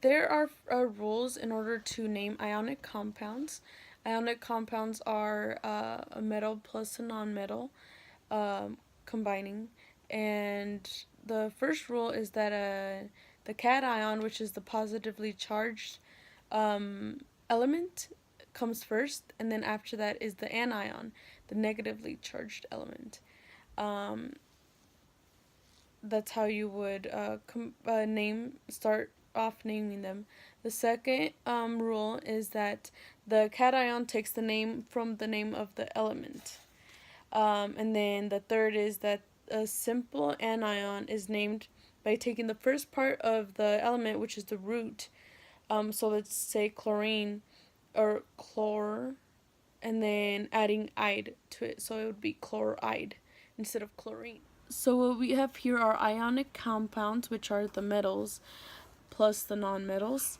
There are rules in order to name ionic compounds. Ionic compounds are a metal plus a nonmetal combining, and the first rule is that the cation, which is the positively charged element, comes first, and then after that is the anion, the negatively charged element. Um, that's how you would start off naming them. The second rule is that the cation takes the name from the name of the element. And then the third is that a simple anion is named by taking the first part of the element, which is the root. So let's say chlorine or chlor, and then adding ide to it. So it would be chloride instead of chlorine. So what we have here are ionic compounds, which are the metals plus the nonmetals.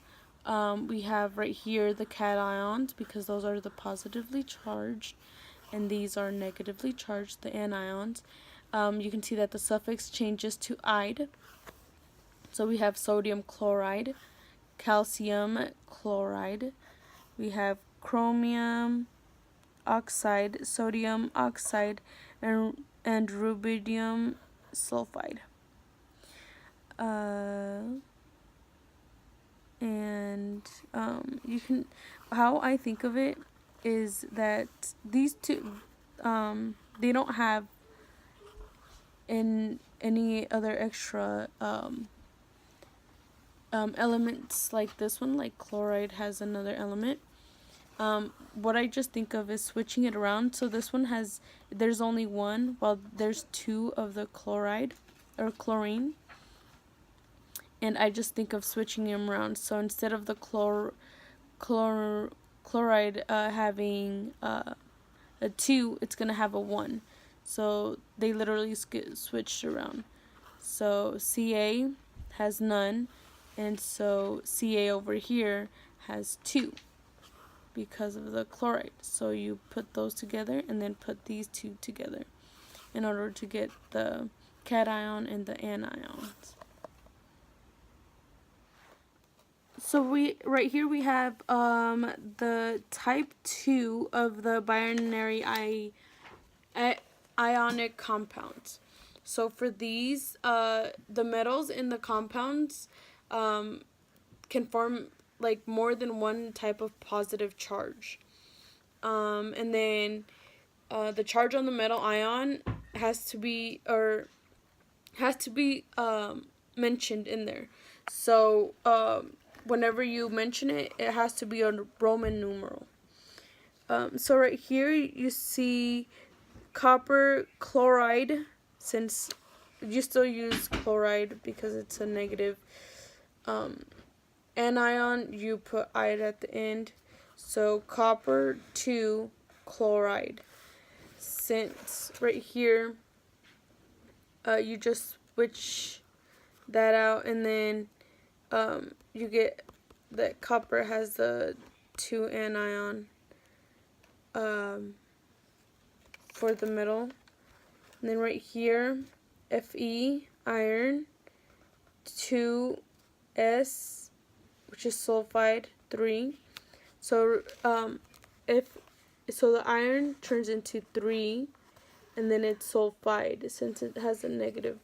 We have right here the cations, because those are the positively charged, and these are negatively charged, the anions. You can see that the suffix changes to ide. So we have sodium chloride, calcium chloride. We have chromium oxide, sodium oxide, and rubidium sulfide. You can, how I think of it is that these two, they don't have in any other extra elements like this one, like chloride has another element. What I just think of is switching it around. So this one there's only one, while there's two of the chloride or chlorine. And I just think of switching them around. So instead of the chloride having a 2, it's going to have a 1. So they literally get switched around. So Ca has none, and so Ca over here has 2 because of the chloride. So you put those together and then put these two together in order to get the cation and the anions. So right here we have the type 2 of the binary ionic compounds. So for these, the metals in the compounds can form like more than one type of positive charge. And then the charge on the metal ion has to be mentioned in there. So whenever you mention it, it has to be a Roman numeral. So right here you see copper chloride, since you still use chloride because it's a negative anion, you put ide at the end. So copper 2 chloride. Since right here you just switch that out, and then you get that copper has the 2 anion for the middle. And then right here, Fe, iron, 2S, which is sulfide, 3. So the iron turns into 3, and then it's sulfide since it has a negative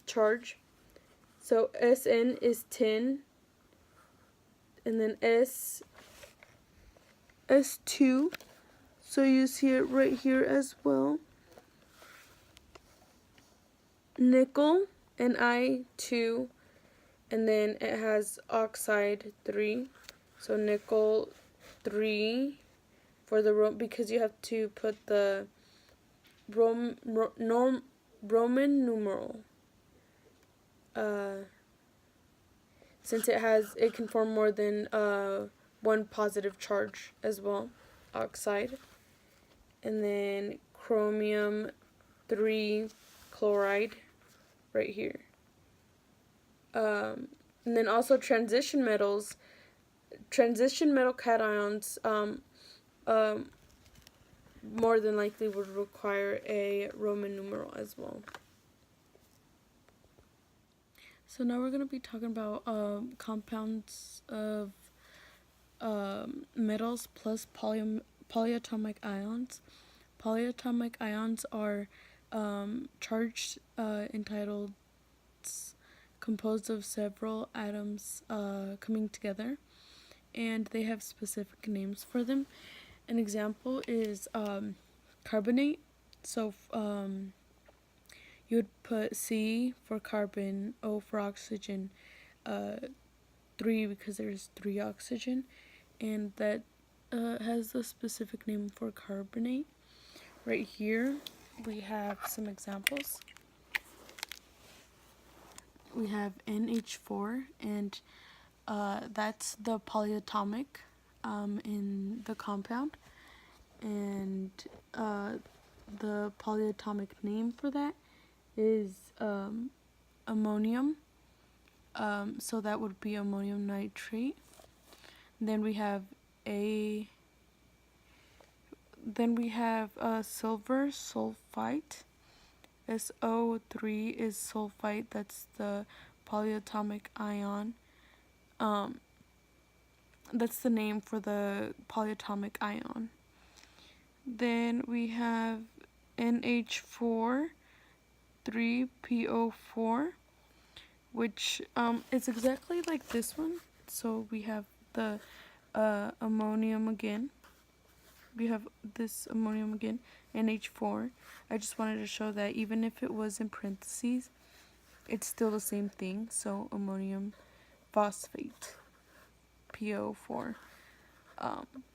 charge. So Sn is 10, and then S2. So you see it right here as well. Nickel, Ni2, and then it has oxide 3. So nickel 3 for the because you have to put the Roman numeral. Since it can form more than one positive charge as well, oxide. And then chromium 3 chloride right here. And then also transition metal cations more than likely would require a Roman numeral as well. So now we're going to be talking about compounds of metals plus polyatomic ions. Polyatomic ions are charged entitled composed of several atoms coming together, and they have specific names for them. An example is carbonate. So you would put C for carbon, O for oxygen, 3 because there's 3 oxygen, and that has the specific name for carbonate. Right here we have some examples. We have NH4, and that's the polyatomic in the compound, and the polyatomic name for that is ammonium. So that would be ammonium nitrate. Then we have silver sulfite. SO3 is sulfite. That's the polyatomic ion. That's the name for the polyatomic ion. Then we have NH4, 3PO4, which is exactly like this one. So we have the ammonium again. We have this ammonium again, NH4. I just wanted to show that even if it was in parentheses, it's still the same thing. So ammonium phosphate, PO4.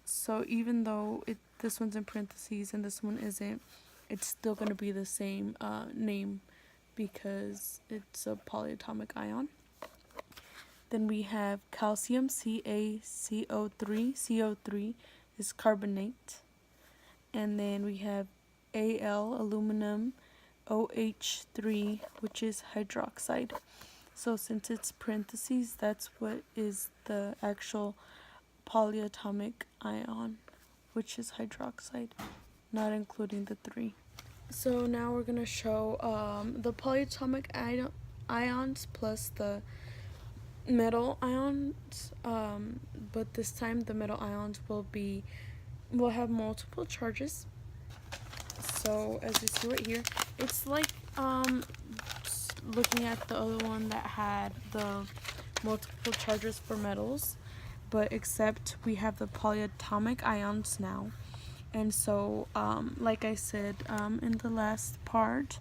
So even though this one's in parentheses and this one isn't, it's still going to be the same name because it's a polyatomic ion. Then we have calcium, CaCO3. CO3 is carbonate. And then we have Al, aluminum, OH3, which is hydroxide. So since it's parentheses, that's what is the actual polyatomic ion, which is hydroxide, not including the 3. So now we're going to show the polyatomic ions plus the metal ions, but this time the metal ions will have multiple charges. So as you see right here, it's like looking at the other one that had the multiple charges for metals, but except we have the polyatomic ions now. And so like I said in the last part,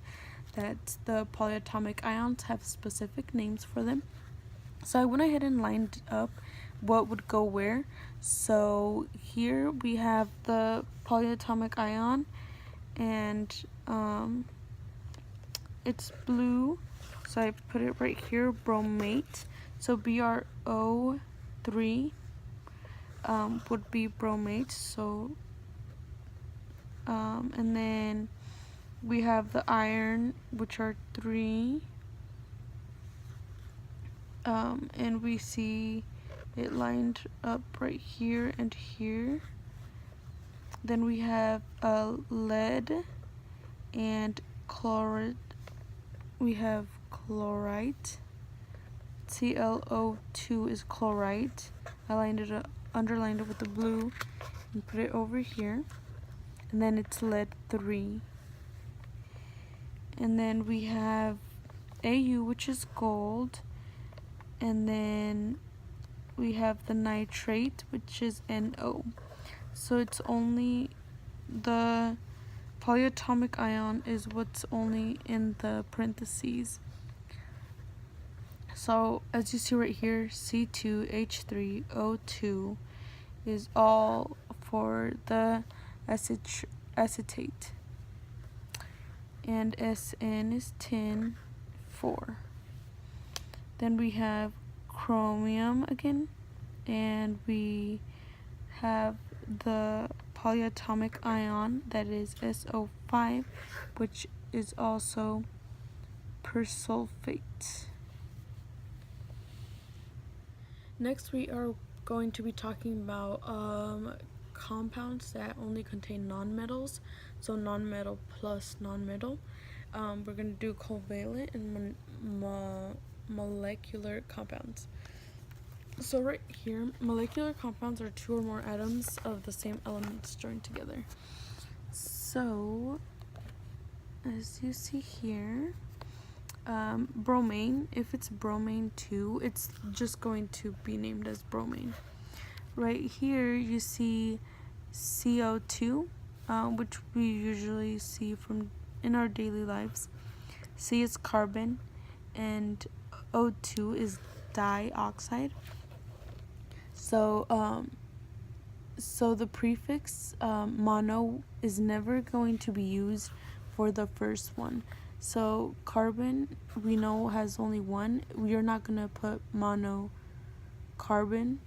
that the polyatomic ions have specific names for them. So I went ahead and lined up what would go where. So here we have the polyatomic ion, and it's blue, so I put it right here, bromate. So BrO3 would be bromate. So and then we have the iron, which are 3, and we see it lined up right here and here. Then we have lead and chloride. We have chlorite. ClO2 is chlorite. I underlined it with the blue and put it over here. And then it's lead 3. And then we have Au, which is gold. And then we have the nitrate, which is NO. So it's only the polyatomic ion is what's only in the parentheses. So as you see right here, C2H3O2 is all for the acetate, and SN is 10,4. Then we have chromium again, and we have the polyatomic ion that is SO5, which is also persulfate. Next we are going to be talking about compounds that only contain nonmetals, so nonmetal plus nonmetal. We're going to do covalent and molecular compounds. So right here, molecular compounds are two or more atoms of the same elements joined together. So, as you see here, bromine, if it's bromine 2, it's just going to be named as bromine. Right here, you see CO2, which we usually see in our daily lives. C is carbon, and O2 is dioxide. So, so the prefix mono is never going to be used for the first one. So carbon, we know, has only one. We are not going to put mono carbon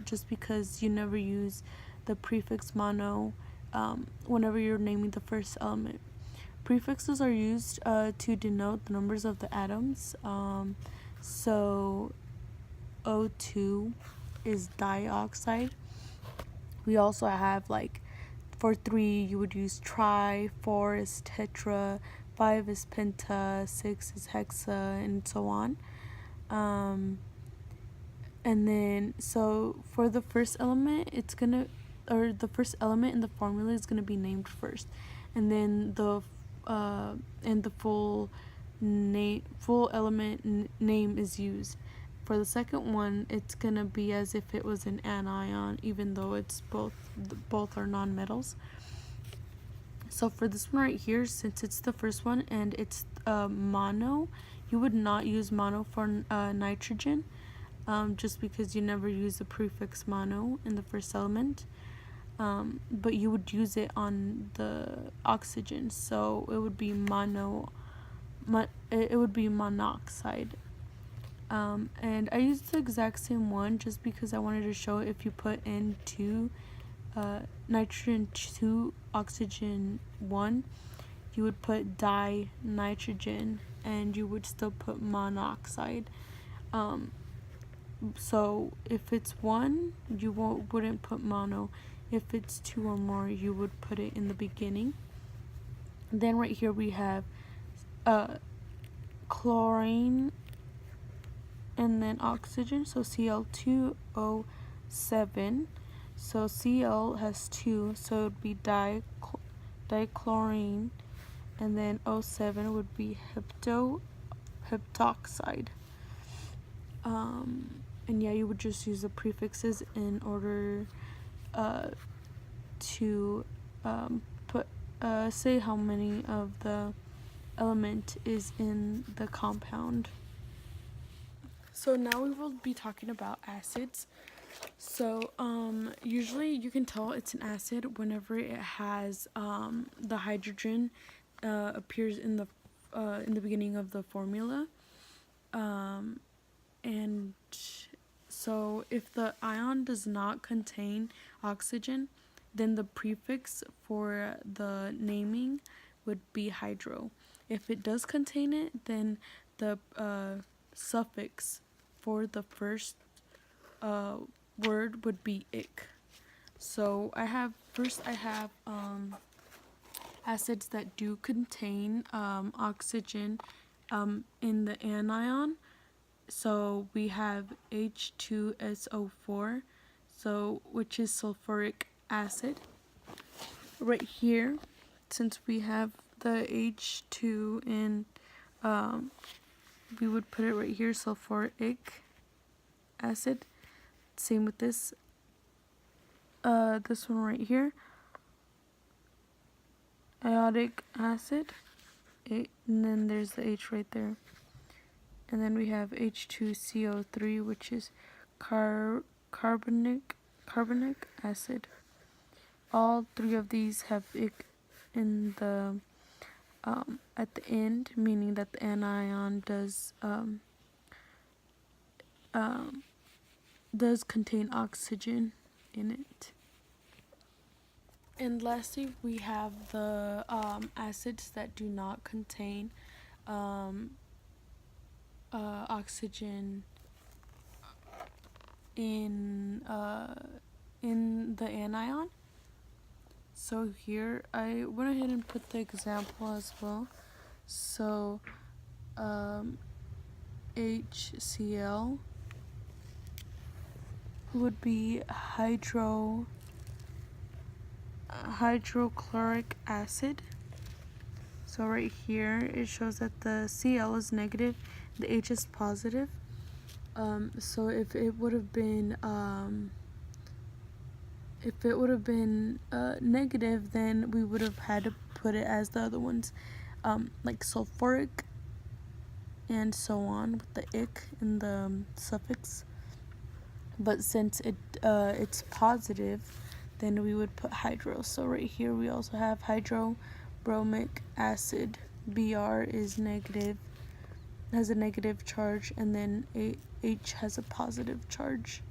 just because you never use the prefix mono whenever you're naming the first element. Prefixes are used to denote the numbers of the atoms. So O2 is dioxide. We also have, like, for 3 you would use tri, 4 is tetra, 5 is penta, 6 is hexa, and so on. And then, so for the first element, the first element in the formula is gonna be named first, and then the full element name is used. For the second one, it's gonna be as if it was an anion, even though it's both are nonmetals. So for this one right here, since it's the first one and it's mono, you would not use mono for nitrogen, just because you never use the prefix mono in the first element. But you would use it on the oxygen, so it would be it would be monoxide. And I used the exact same one just because I wanted to show if you put in nitrogen 2, oxygen 1, you would put dinitrogen and you would still put monoxide. So if it's 1, you wouldn't put mono. If it's 2 or more, you would put it in the beginning. Then right here we have chlorine and then oxygen, so Cl2O7. So Cl has 2, so it would be dichlorine, and then O7 would be heptoxide. And yeah, you would just use the prefixes in order to say how many of the element is in the compound. So now we will be talking about acids. So usually you can tell it's an acid whenever it has the hydrogen appears in the beginning of the formula. And so if the ion does not contain oxygen, then the prefix for the naming would be hydro. If it does contain it, then the suffix for the first word would be ic. So I have acids that do contain oxygen in the anion. So we have H2SO4, which is sulfuric acid. Right here, since we have the H2 in, we would put it right here, sulfuric acid. Same with this one right here, iodic acid, and then there's the H right there. And then we have H2CO3, which is carbonic acid. All 3 of these have ic in the at the end, meaning that the anion does contain oxygen in it. And lastly, we have the acids that do not contain oxygen in the anion. So here I went ahead and put the example as well. So HCl would be hydrochloric acid. So right here it shows that the Cl is negative, the H is positive. So if it would have been negative, then we would have had to put it as the other ones, like sulfuric and so on, with the ic in the suffix. But since it's positive, then we would put hydro. So right here we also have hydrobromic acid. Br is negative, has a negative charge, and then H has a positive charge.